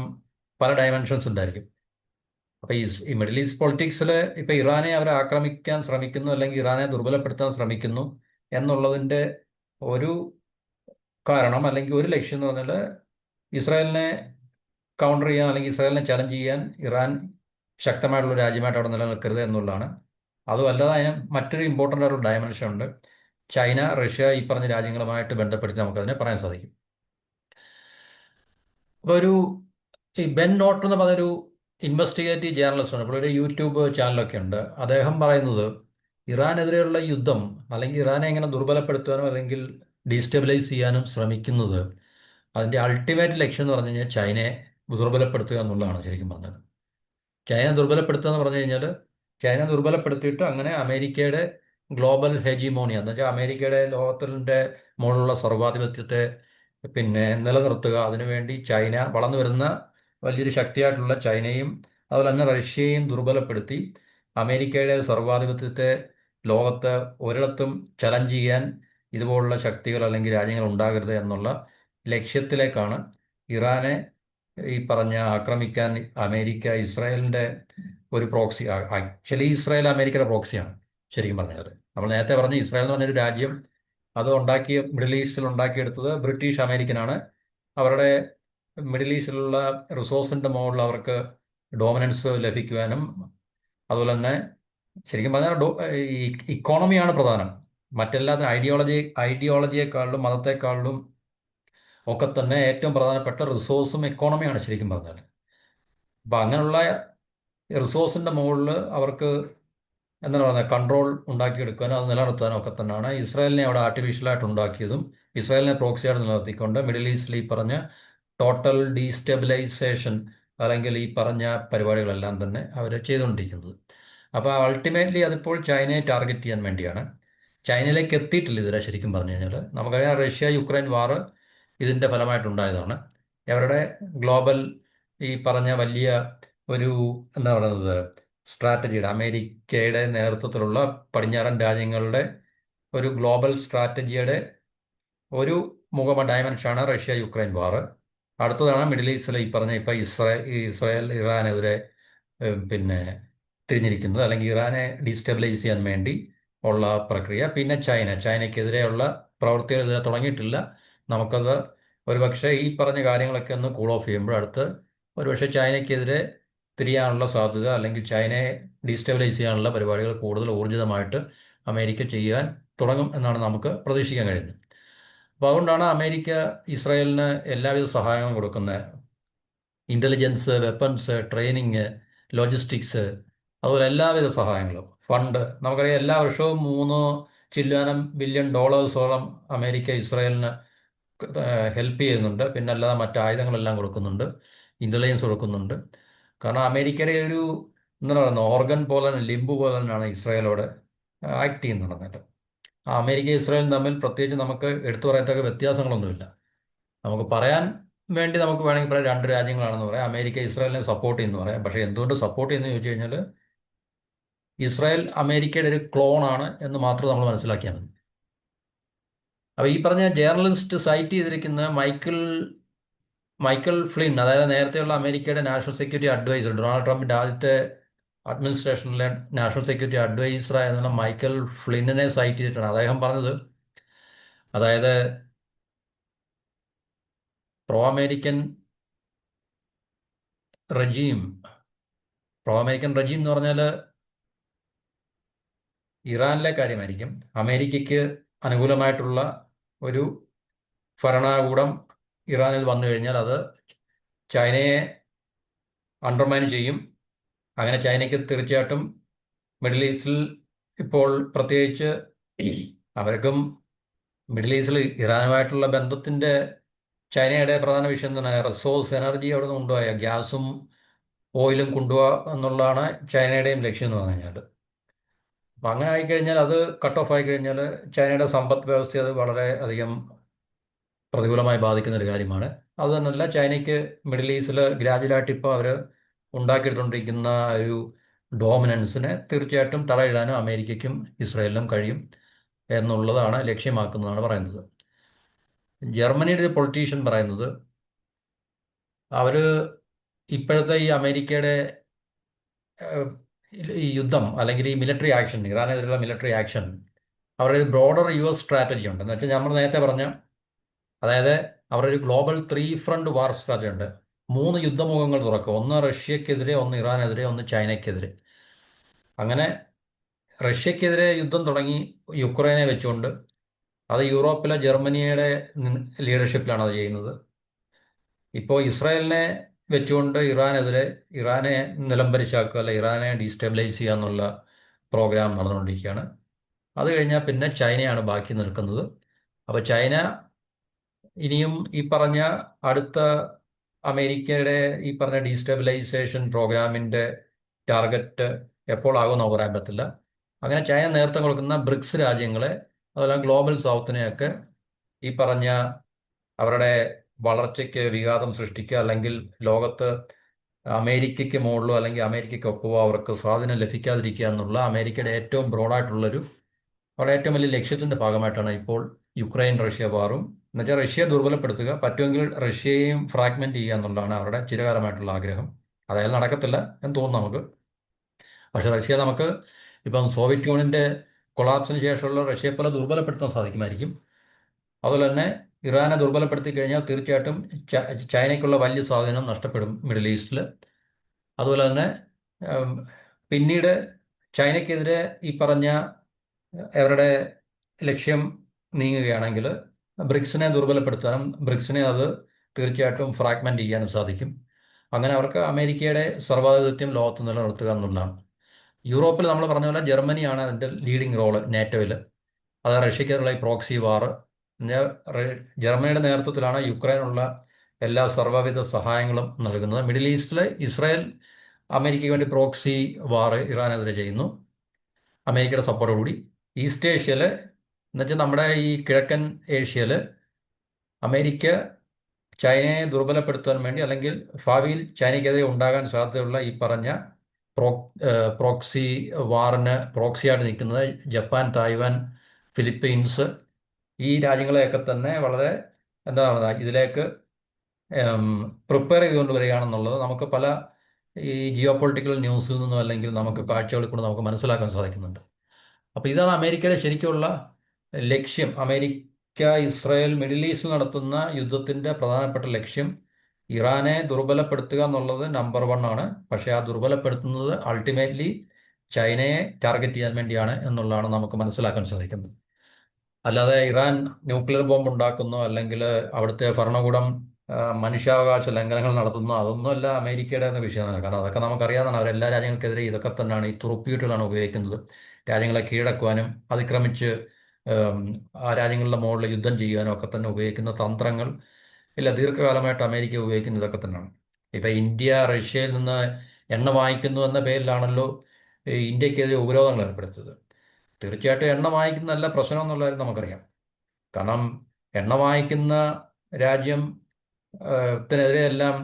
പല ഡയമെൻഷൻസ് ഉണ്ടായിരിക്കും. അപ്പോൾ ഈ മിഡിൽ ഈസ്റ്റ് പൊളിറ്റിക്സിൽ ഇപ്പോൾ ഇറാനെ അവർ ആക്രമിക്കാൻ ശ്രമിക്കുന്നു, അല്ലെങ്കിൽ ഇറാനെ ദുർബലപ്പെടുത്താൻ ശ്രമിക്കുന്നു എന്നുള്ളതിൻ്റെ ഒരു കാരണം അല്ലെങ്കിൽ ഒരു ലക്ഷ്യം എന്ന് പറഞ്ഞാൽ ഇസ്രായേലിനെ കൗണ്ടർ ചെയ്യാൻ അല്ലെങ്കിൽ ഇസ്രായേലിനെ ചലഞ്ച് ചെയ്യാൻ ഇറാൻ ശക്തമായിട്ടുള്ള രാജ്യമായിട്ട് അവിടെ നിലനിൽക്കരുത് എന്നുള്ളതാണ്. അതുമല്ലാതെ അതിന് മറ്റൊരു ഇമ്പോർട്ടൻ്റ് ആയിട്ടുള്ള ഡയമെൻഷൻ ഉണ്ട്. ചൈന, റഷ്യ ഈ പറഞ്ഞ രാജ്യങ്ങളുമായിട്ട് ബന്ധപ്പെടുത്തി നമുക്കതിനെ പറയാൻ സാധിക്കും. അപ്പോൾ ഈ ബെൻ നോട്ടർ എന്ന് പറഞ്ഞൊരു ഇൻവെസ്റ്റിഗേറ്റീവ് ജേർണലിസ്റ്റ് ആണ്, ഇപ്പോൾ ഒരു യൂട്യൂബ് ചാനലൊക്കെ ഉണ്ട്. അദ്ദേഹം പറയുന്നത് ഇറാനെതിരെയുള്ള യുദ്ധം, അല്ലെങ്കിൽ ഇറാനെ എങ്ങനെ ദുർബലപ്പെടുത്താനും അല്ലെങ്കിൽ ഡീസ്റ്റെബിലൈസ് ചെയ്യാനും ശ്രമിക്കുന്നത്, അതിൻ്റെ അൾട്ടിമേറ്റ് ലക്ഷ്യം എന്ന് പറഞ്ഞു കഴിഞ്ഞാൽ ചൈനയെ ദുർബലപ്പെടുത്തുക എന്നുള്ളതാണ് ശരിക്കും പറഞ്ഞത്. ചൈന ദുർബലപ്പെടുത്തുക എന്ന് പറഞ്ഞു കഴിഞ്ഞാൽ ചൈന ദുർബലപ്പെടുത്തിയിട്ട് അങ്ങനെ അമേരിക്കയുടെ ഗ്ലോബൽ ഹെജിമോണിയ എന്ന് വെച്ചാൽ അമേരിക്കയുടെ ലോകത്തിൻ്റെ മുകളിലുള്ള സർവാധിപത്യത്തെ നിലനിർത്തുക. അതിനുവേണ്ടി ചൈന, വളർന്നു വരുന്ന വലിയൊരു ശക്തിയായിട്ടുള്ള ചൈനയും അതുപോലെ തന്നെ റഷ്യയും ദുർബലപ്പെടുത്തി അമേരിക്കയുടെ സർവാധിപത്യത്തെ ലോകത്ത് ഒരിടത്തും ചലഞ്ച് ചെയ്യാൻ ഇതുപോലുള്ള ശക്തികൾ അല്ലെങ്കിൽ രാജ്യങ്ങൾ ഉണ്ടാകരുത് എന്നുള്ള ലക്ഷ്യത്തിലേക്കാണ് ഇറാനെ ഈ പറഞ്ഞ ആക്രമിക്കാൻ അമേരിക്ക ഇസ്രായേലിൻ്റെ ഒരു പ്രോക്സി. ആക്ച്വലി ഇസ്രായേൽ അമേരിക്കയുടെ പ്രോക്സിയാണ് ശരിക്കും പറഞ്ഞത്. നമ്മൾ നേരത്തെ പറഞ്ഞ ഇസ്രായേൽ എന്ന് പറഞ്ഞൊരു രാജ്യം, അത് മിഡിൽ ഈസ്റ്റിൽ ഉണ്ടാക്കിയെടുത്തത് ബ്രിട്ടീഷ് അമേരിക്കനാണ്. അവരുടെ മിഡിൽ ഈസ്റ്റിലുള്ള റിസോഴ്സിൻ്റെ മുകളിൽ അവർക്ക് ഡോമിനൻസ് ലഭിക്കുവാനും അതുപോലെ തന്നെ ശരിക്കും പറഞ്ഞാൽ ഈ ഇക്കോണമിയാണ് പ്രധാനം. മറ്റെല്ലാത്തിനും ഐഡിയോളജിയെക്കാളിലും മതത്തെക്കാളിലും ഒക്കെ തന്നെ ഏറ്റവും പ്രധാനപ്പെട്ട റിസോഴ്സും എക്കോണമിയാണ് ശരിക്കും പറഞ്ഞാൽ. അപ്പം അങ്ങനെയുള്ള റിസോഴ്സിൻ്റെ മുകളിൽ അവർക്ക് എന്താണ് പറയുന്നത്, കൺട്രോൾ ഉണ്ടാക്കിയെടുക്കാനും അത് നിലനിർത്താനും ഒക്കെ തന്നെയാണ് ഇസ്രായേലിനെ അവിടെ ആർട്ടിഫിഷ്യലായിട്ട് ഉണ്ടാക്കിയതും ഇസ്രായേലിനെ പ്രോക്സിയായിട്ട് നിലനിർത്തിക്കൊണ്ട് മിഡിൽ ഈസ്റ്റിൽ ഈ പറഞ്ഞ ടോട്ടൽ ഡീസ്റ്റെബിലൈസേഷൻ അല്ലെങ്കിൽ ഈ പറഞ്ഞ പരിപാടികളെല്ലാം തന്നെ അവർ ചെയ്തുകൊണ്ടിരിക്കുന്നത്. അപ്പോൾ അൾട്ടിമേറ്റ്ലി അതിപ്പോൾ ചൈനയെ ടാർഗറ്റ് ചെയ്യാൻ വേണ്ടിയാണ്. ചൈനയിലേക്ക് എത്തിയിട്ടില്ല ഇതുവരെ ശരിക്കും പറഞ്ഞു കഴിഞ്ഞാൽ. നമുക്കറിയാം റഷ്യ യുക്രൈൻ വാർ ഇതിൻ്റെ ഫലമായിട്ടുണ്ടായതാണ്. അവരുടെ ഗ്ലോബൽ ഈ പറഞ്ഞ വലിയ ഒരു എന്താ പറയുന്നത് സ്ട്രാറ്റജിയുടെ, അമേരിക്കയുടെ നേതൃത്വത്തിലുള്ള പടിഞ്ഞാറൻ രാജ്യങ്ങളുടെ ഒരു ഗ്ലോബൽ സ്ട്രാറ്റജിയുടെ ഒരു ഡയമെൻഷനാണ് റഷ്യ യുക്രൈൻ വാർ. അടുത്തതാണ് മിഡിൽ ഈസ്റ്റിലെ ഈ പറഞ്ഞ ഇപ്പം ഇസ്രായേൽ ഇറാനെതിരെ പിന്നെ തിരിഞ്ഞിരിക്കുന്നത്, അല്ലെങ്കിൽ ഇറാനെ ഡീസ്റ്റെബിലൈസ് ചെയ്യാൻ വേണ്ടി ഉള്ള പ്രക്രിയ. പിന്നെ ചൈനയ്ക്കെതിരെയുള്ള പ്രവൃത്തികൾ ഇതുവരെ തുടങ്ങിയിട്ടില്ല. നമുക്കത് ഒരുപക്ഷെ ഈ പറഞ്ഞ കാര്യങ്ങളൊക്കെ ഒന്ന് കൂൾ ഓഫ് ചെയ്യുമ്പോൾ അടുത്ത് ഒരുപക്ഷെ ചൈനയ്ക്കെതിരെ തിരിയാനുള്ള സാധ്യത, അല്ലെങ്കിൽ ചൈനയെ ഡീസ്റ്റെബിലൈസ് ചെയ്യാനുള്ള പരിപാടികൾ കൂടുതൽ ഊർജിതമായിട്ട് അമേരിക്ക ചെയ്യാൻ തുടങ്ങും എന്നാണ് നമുക്ക് പ്രതീക്ഷിക്കാൻ കഴിയുന്നത്. അപ്പോൾ അതുകൊണ്ടാണ് അമേരിക്ക ഇസ്രായേലിന് എല്ലാവിധ സഹായങ്ങളും കൊടുക്കുന്നത്. ഇൻ്റലിജൻസ്, വെപ്പൺസ്, ട്രെയിനിങ്, ലോജിസ്റ്റിക്സ്, അതുപോലെ എല്ലാവിധ സഹായങ്ങളും, ഫണ്ട്. നമുക്കറിയാം എല്ലാ വർഷവും 3 ബില്യൺ ഡോളേഴ്സോളം അമേരിക്ക ഇസ്രായേലിന് ഹെൽപ്പ് ചെയ്യുന്നുണ്ട്. പിന്നെ അല്ലാതെ മറ്റ് ആയുധങ്ങളെല്ലാം കൊടുക്കുന്നുണ്ട്, ഇൻ്റലിജൻസ് കൊടുക്കുന്നുണ്ട്. കാരണം അമേരിക്കയുടെ ഒരു എന്താ പറയുന്നത് ഓർഗൻ പോലെ തന്നെ, ലിംബ് പോലെ തന്നെയാണ് ഇസ്രായേലോട് ആക്ട് ചെയ്യുന്നുണ്ടെന്നിട്ട്. അമേരിക്ക ഇസ്രായേലും തമ്മിൽ പ്രത്യേകിച്ച് നമുക്ക് എടുത്തു പറയത്തക്ക വ്യത്യാസങ്ങളൊന്നുമില്ല. നമുക്ക് പറയാൻ വേണ്ടി നമുക്ക് വേണമെങ്കിൽ പറയാം രണ്ട് രാജ്യങ്ങളാണെന്ന് പറയാം, അമേരിക്ക ഇസ്രായേലിനെ സപ്പോർട്ട് ചെയ്യുന്നു പറയാം. പക്ഷേ എന്തുകൊണ്ട് സപ്പോർട്ട് ചെയ്യുന്നു ചോദിച്ചു കഴിഞ്ഞാൽ ഇസ്രായേൽ അമേരിക്കയുടെ ഒരു ക്ലോണാണ് എന്ന് മാത്രം നമ്മൾ മനസ്സിലാക്കിയാൽ മതി. അപ്പോൾ ഈ പറഞ്ഞ ജേർണലിസ്റ്റ് സൈറ്റ് ചെയ്തിരിക്കുന്ന മൈക്കൽ ഫ്ലിൻ, അതായത് നേരത്തെയുള്ള അമേരിക്കയുടെ നാഷണൽ സെക്യൂരിറ്റി അഡ്വൈസർ, ഡൊണാൾഡ് ട്രംപിൻ്റെ ആദ്യത്തെ അഡ്മിനിസ്ട്രേഷനിലെ നാഷണൽ സെക്യൂരിറ്റി അഡ്വൈസറായിരുന്ന മൈക്കൽ ഫ്ലിന്നിനെ സൈറ്റ് ചെയ്തിട്ടാണ് അദ്ദേഹം പറഞ്ഞത്. അതായത് pro American regime pro American regime എന്ന് പറഞ്ഞാൽ ഇറാനിലെ കാര്യമായിരിക്കും. അമേരിക്കയ്ക്ക് അനുകൂലമായിട്ടുള്ള ഒരു ഭരണകൂടം ഇറാനിൽ വന്നു കഴിഞ്ഞാൽ അത് ചൈനയെ അണ്ടർമൈൻ ചെയ്യും. അങ്ങനെ ചൈനയ്ക്ക് തീർച്ചയായിട്ടും മിഡിൽ ഈസ്റ്റിൽ ഇപ്പോൾ പ്രത്യേകിച്ച് അവർക്കും മിഡിൽ ഈസ്റ്റിൽ ഇറാനുമായിട്ടുള്ള ബന്ധത്തിൻ്റെ ചൈനയുടെ പ്രധാന വിഷയം തന്നെ റിസോഴ്സ്, എനർജി അവിടെ നിന്ന് കൊണ്ടുപോയ ഗ്യാസും ഓയിലും കൊണ്ടുപോകുക എന്നുള്ളതാണ് ചൈനയുടെയും ലക്ഷ്യം എന്ന് പറഞ്ഞു കഴിഞ്ഞാൽ. അപ്പം അങ്ങനെ ആയിക്കഴിഞ്ഞാൽ, അത് കട്ട് ഓഫ് ആയിക്കഴിഞ്ഞാൽ ചൈനയുടെ സമ്പദ് വ്യവസ്ഥയെ അത് വളരെ അധികം പ്രതികൂലമായി ബാധിക്കുന്ന ഒരു കാര്യമാണ്. അതുതന്നെയല്ല, ചൈനയ്ക്ക് മിഡിൽ ഈസ്റ്റിൽ ഗ്രാജുവലായിട്ട് ഇപ്പോൾ അവർ ഉണ്ടാക്കിയെടുത്തുകൊണ്ടിരിക്കുന്ന ഒരു ഡോമിനൻസിനെ തീർച്ചയായിട്ടും തടയിടാനും അമേരിക്കയ്ക്കും ഇസ്രായേലിനും കഴിയും എന്നുള്ളതാണ് ലക്ഷ്യമാക്കുന്നതാണ് പറയുന്നത്. ജർമ്മനിയുടെ ഒരു പൊളിറ്റീഷ്യൻ പറയുന്നത് അവർ ഇപ്പോഴത്തെ ഈ അമേരിക്കയുടെ ഈ യുദ്ധം അല്ലെങ്കിൽ ഈ മിലിറ്ററി ആക്ഷൻ, ഇറാനെതിരെയുള്ള മിലിറ്ററി ആക്ഷൻ, അവരുടെ ബ്രോഡർ US സ്ട്രാറ്റജി ഉണ്ട്. എന്ന് വെച്ചാൽ നമ്മൾ നേരത്തെ പറഞ്ഞ, അതായത് അവരുടെ ഒരു ഗ്ലോബൽ 3 ഫ്രണ്ട് വാർ സ്ട്രാറ്റജി ഉണ്ട്. 3 യുദ്ധമുഖങ്ങൾ തുറക്കുക. ഒന്ന് റഷ്യക്കെതിരെ, ഒന്ന് ഇറാനെതിരെ, ഒന്ന് ചൈനയ്ക്കെതിരെ. അങ്ങനെ റഷ്യക്കെതിരെ യുദ്ധം തുടങ്ങി യുക്രൈനെ വെച്ചുകൊണ്ട്, അത് യൂറോപ്പിലെ ജർമ്മനിയുടെ ലീഡർഷിപ്പിലാണ് അത് ചെയ്യുന്നത്. ഇപ്പോൾ ഇസ്രായേലിനെ വെച്ചുകൊണ്ട് ഇറാനെ നിലംപരിശാക്കുക, അല്ല ഇറാനെ ഡീസ്റ്റെബിലൈസ് ചെയ്യുക എന്നുള്ള പ്രോഗ്രാം നടന്നുകൊണ്ടിരിക്കുകയാണ്. അത് കഴിഞ്ഞാൽ പിന്നെ ചൈനയാണ് ബാക്കി നിൽക്കുന്നത്. അപ്പോൾ ചൈന ഇനിയും ഈ പറഞ്ഞ അടുത്ത അമേരിക്കയുടെ ഈ പറഞ്ഞ ഡീസ്റ്റെബിലൈസേഷൻ പ്രോഗ്രാമിൻ്റെ ടാർഗറ്റ് എപ്പോഴാകും നമുക്ക് പറയാൻ പറ്റില്ല. അങ്ങനെ ചൈന നേതൃത്വം കൊടുക്കുന്ന ബ്രിക്സ് രാജ്യങ്ങളെ, അതുപോലെ ഗ്ലോബൽ സൗത്തിനെയൊക്കെ ഈ പറഞ്ഞ അവരുടെ വളർച്ചയ്ക്ക് വിഘാതം സൃഷ്ടിക്കുക, അല്ലെങ്കിൽ ലോകത്ത് അമേരിക്കയ്ക്ക് മുകളിലോ അല്ലെങ്കിൽ അമേരിക്കയ്ക്കൊപ്പമോ അവർക്ക് സ്വാധീനം ലഭിക്കാതിരിക്കുക എന്നുള്ള അമേരിക്കയുടെ ഏറ്റവും ബ്രോഡായിട്ടുള്ളൊരു, അവരുടെ ഏറ്റവും വലിയ ലക്ഷ്യത്തിൻ്റെ ഭാഗമായിട്ടാണ് ഇപ്പോൾ യുക്രൈൻ റഷ്യ വാറും. എന്നുവെച്ചാൽ റഷ്യയെ ദുർബലപ്പെടുത്തുക, പറ്റുമെങ്കിൽ റഷ്യയെയും ഫ്രാഗ്മെന്റ് ചെയ്യുക എന്നുള്ളതാണ് അവരുടെ ചിരകാലമായിട്ടുള്ള ആഗ്രഹം. അതായത് നടക്കത്തില്ല എന്ന് തോന്നുന്നു നമുക്ക്. പക്ഷെ റഷ്യ നമുക്ക് ഇപ്പം സോവിയറ്റ് യൂണിയന്റെ കൊളാപ്സിന് ശേഷമുള്ള റഷ്യയെ പോലെ ദുർബലപ്പെടുത്താൻ സാധിക്കുമായിരിക്കും. അതുപോലെ തന്നെ ഇറാനെ ദുർബലപ്പെടുത്തി കഴിഞ്ഞാൽ തീർച്ചയായിട്ടും ചൈനയ്ക്കുള്ള വലിയ സ്വാധീനം നഷ്ടപ്പെടും മിഡിൽ ഈസ്റ്റിൽ. അതുപോലെ തന്നെ ഉം, പിന്നീട് ചൈനയ്ക്കെതിരെ ഈ പറഞ്ഞ അവരുടെ ലക്ഷ്യം നീങ്ങുകയാണെങ്കിൽ ബ്രിക്സിനെ ദുർബലപ്പെടുത്താനും ബ്രിക്സിനെ അത് തീർച്ചയായിട്ടും ഫ്രാഗ്മെന്റ് ചെയ്യാനും സാധിക്കും. അങ്ങനെ അവർക്ക് അമേരിക്കയുടെ സർവാധിപത്യം ലോകത്ത് നിലനിർത്തുക എന്നുള്ളതാണ്. യൂറോപ്പിൽ നമ്മൾ പറഞ്ഞ പോലെ ജർമ്മനിയാണ് അതിൻ്റെ ലീഡിംഗ് റോള് നാറ്റോയിൽ. അത് റഷ്യക്കെതിരെയുള്ള ഈ പ്രോക്സി വാർ, ജർമ്മനിയുടെ നേതൃത്വത്തിലാണ് യുക്രൈനുള്ള എല്ലാ സർവ്വവിധ സഹായങ്ങളും നൽകുന്നത്. മിഡിൽ ഈസ്റ്റിൽ ഇസ്രായേൽ അമേരിക്കയ്ക്ക് വേണ്ടി പ്രോക്സി വാർ ഇറാനെതിരെ ചെയ്യുന്നു, അമേരിക്കയുടെ സപ്പോർട്ടോടുകൂടി. ഈസ്റ്റ് ഏഷ്യയിൽ എന്നുവെച്ചാൽ നമ്മുടെ ഈ കിഴക്കൻ ഏഷ്യയിൽ അമേരിക്ക ചൈനയെ ദുർബലപ്പെടുത്താൻ വേണ്ടി, അല്ലെങ്കിൽ ഭാവിയിൽ ചൈനയ്ക്കെതിരെ ഉണ്ടാകാൻ സാധ്യതയുള്ള ഈ പറഞ്ഞ പ്രോ പ്രോക്സി വാറിന് പ്രോക്സിയായിട്ട് നിൽക്കുന്നത് ജപ്പാൻ, തായ്വാൻ, ഫിലിപ്പീൻസ്, ഈ രാജ്യങ്ങളെയൊക്കെ തന്നെ വളരെ എന്താണ് ഇതിലേക്ക് പ്രിപ്പയർ ചെയ്തുകൊണ്ട് വരികയാണെന്നുള്ളത് നമുക്ക് പല ഈ ജിയോ പൊളിറ്റിക്കൽ ന്യൂസിൽ നിന്നും അല്ലെങ്കിൽ നമുക്ക് കാഴ്ചകളിൽ കൂടെ നമുക്ക് മനസ്സിലാക്കാൻ സാധിക്കുന്നുണ്ട്. അപ്പോൾ ഇതാണ് അമേരിക്കയുടെ ശരിക്കുള്ള ലക്ഷ്യം. അമേരിക്ക ഇസ്രായേൽ മിഡിൽ ഈസ്റ്റിൽ നടത്തുന്ന യുദ്ധത്തിൻ്റെ പ്രധാനപ്പെട്ട ലക്ഷ്യം ഇറാനെ ദുർബലപ്പെടുത്തുക എന്നുള്ളത് നമ്പർ 1 ആണ്. പക്ഷേ ആ ദുർബലപ്പെടുത്തുന്നത് അൾട്ടിമേറ്റ്ലി ചൈനയെ ടാർഗറ്റ് ചെയ്യാൻ വേണ്ടിയാണ് എന്നുള്ളതാണ് നമുക്ക് മനസ്സിലാക്കാൻ സാധിക്കുന്നത്. അല്ലാതെ ഇറാൻ ന്യൂക്ലിയർ ബോംബ് ഉണ്ടാക്കുന്നോ അല്ലെങ്കിൽ അവിടുത്തെ ഭരണകൂടം മനുഷ്യാവകാശ ലംഘനങ്ങൾ നടത്തുന്നോ അതൊന്നുമല്ല അമേരിക്കയുടെ വിഷയമാണ്. കാരണം അതൊക്കെ നമുക്കറിയാവുന്നതാണ്. അവരെല്ലാ രാജ്യങ്ങൾക്കെതിരെ ഇതൊക്കെ തന്നെയാണ്, ഈ തുറുപ്പിയൂട്ടുകളാണ് ഉപയോഗിക്കുന്നത്. രാജ്യങ്ങളെ കീഴടക്കുവാനും അതിക്രമിച്ച് ആ രാജ്യങ്ങളുടെ മുകളിൽ യുദ്ധം ചെയ്യാനും ഒക്കെ തന്നെ ഉപയോഗിക്കുന്ന തന്ത്രങ്ങൾ ഇല്ല, ദീർഘകാലമായിട്ട് അമേരിക്ക ഉപയോഗിക്കുന്ന ഇതൊക്കെ തന്നെയാണ്. ഇപ്പം ഇന്ത്യ റഷ്യയിൽ നിന്ന് എണ്ണ വാങ്ങിക്കുന്നു എന്ന പേരിലാണല്ലോ ഈ ഇന്ത്യക്കെതിരെ ഉപരോധങ്ങൾ ഏർപ്പെടുത്തിയത്. തീർച്ചയായിട്ടും എണ്ണ വാങ്ങിക്കുന്ന നല്ല പ്രശ്നം എന്നുള്ള കാര്യം നമുക്കറിയാം. കാരണം എണ്ണ വാങ്ങിക്കുന്ന രാജ്യം ത്തിനെതിരെയെല്ലാം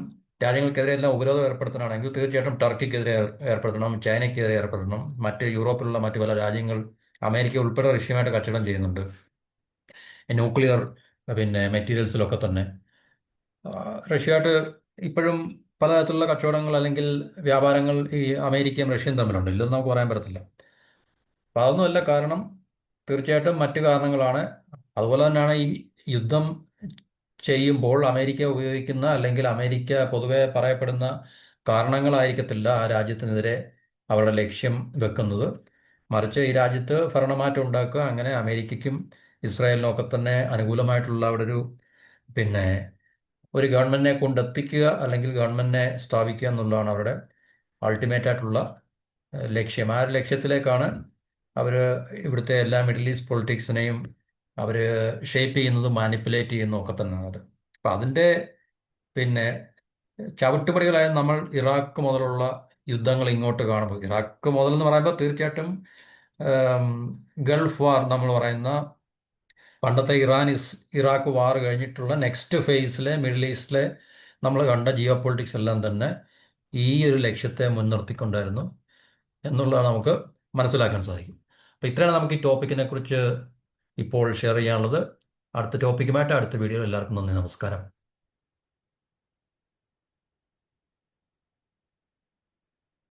രാജ്യങ്ങൾക്കെതിരെയെല്ലാം ഉപരോധം ഏർപ്പെടുത്തണമെങ്കിൽ തീർച്ചയായിട്ടും ടർക്കിക്കെതിരെ ഏർപ്പെടുത്തണം, ചൈനയ്ക്കെതിരെ ഏർപ്പെടുത്തണം. മറ്റ് യൂറോപ്പിലുള്ള മറ്റ് പല രാജ്യങ്ങൾ, അമേരിക്ക ഉൾപ്പെടെ റഷ്യയുമായിട്ട് കച്ചവടം ചെയ്യുന്നുണ്ട് ന്യൂക്ലിയർ മെറ്റീരിയൽസിലൊക്കെ തന്നെ. റഷ്യയായിട്ട് ഇപ്പോഴും പലതരത്തിലുള്ള കച്ചവടങ്ങൾ അല്ലെങ്കിൽ വ്യാപാരങ്ങൾ ഈ അമേരിക്കയും റഷ്യയും തമ്മിലുണ്ട്, ഇല്ലെന്ന് നമുക്ക് പറയാൻ പറ്റത്തില്ല. അപ്പം അതൊന്നുമല്ല കാരണം, തീർച്ചയായിട്ടും മറ്റു കാരണങ്ങളാണ്. അതുപോലെ തന്നെയാണ് ഈ യുദ്ധം ചെയ്യുമ്പോൾ അമേരിക്ക ഉപയോഗിക്കുന്ന അല്ലെങ്കിൽ അമേരിക്ക പൊതുവെ പറയപ്പെടുന്ന കാരണങ്ങളായിരിക്കത്തില്ല ആ രാജ്യത്തിനെതിരെ അവരുടെ ലക്ഷ്യം വെക്കുന്നത്. മറിച്ച് ഈ രാജ്യത്ത് ഭരണമാറ്റം ഉണ്ടാക്കുക, അങ്ങനെ അമേരിക്കയ്ക്കും ഇസ്രായേലിനും ഒക്കെ തന്നെ അനുകൂലമായിട്ടുള്ള അവിടെ പിന്നെ ഒരു ഗവൺമെന്റിനെ കൊണ്ടെത്തിക്കുക അല്ലെങ്കിൽ ഗവൺമെന്റിനെ സ്ഥാപിക്കുക എന്നുള്ളതാണ് അവരുടെ അൾട്ടിമേറ്റ് ആയിട്ടുള്ള ലക്ഷ്യം. ആ ഒരു ലക്ഷ്യത്തിലേക്കാണ് അവർ ഇവിടുത്തെ എല്ലാ മിഡിൽ ഈസ്റ്റ് പൊളിറ്റിക്സിനെയും അവർ ഷേപ്പ് ചെയ്യുന്നതും മാനിപ്പുലേറ്റ് ചെയ്യുന്നതും ഒക്കെ തന്നെയാണ് അത്. അപ്പം അതിൻ്റെ പിന്നെ ചവിട്ടുപടികളായ നമ്മൾ ഇറാഖ് മുതലുള്ള യുദ്ധങ്ങൾ ഇങ്ങോട്ട് കാണുമ്പോൾ, ഇറാഖ് മുതൽ എന്ന് പറയുമ്പോൾ തീർച്ചയായിട്ടും ഗൾഫ് വാർ നമ്മൾ പറയുന്ന പണ്ടത്തെ ഇറാഖ് വാർ കഴിഞ്ഞിട്ടുള്ള നെക്സ്റ്റ് ഫേസിലെ മിഡിൽ ഈസ്റ്റിലെ നമ്മൾ കണ്ട ജിയോ പൊളിറ്റിക്സ് എല്ലാം തന്നെ ഈ ഒരു ലക്ഷ്യത്തെ മുൻനിർത്തിക്കൊണ്ടായിരുന്നു എന്നുള്ളതാണ് നമുക്ക് മനസ്സിലാക്കാൻ സാധിക്കും. അപ്പോൾ ഇത്രയാണ് നമുക്ക് ഈ ടോപ്പിക്കിനെ കുറിച്ച് ഇപ്പോൾ ഷെയർ ചെയ്യാനുള്ളത്. അടുത്ത ടോപ്പിക്കുമായിട്ട് അടുത്ത വീഡിയോയിൽ എല്ലാവർക്കും നന്ദി, നമസ്കാരം.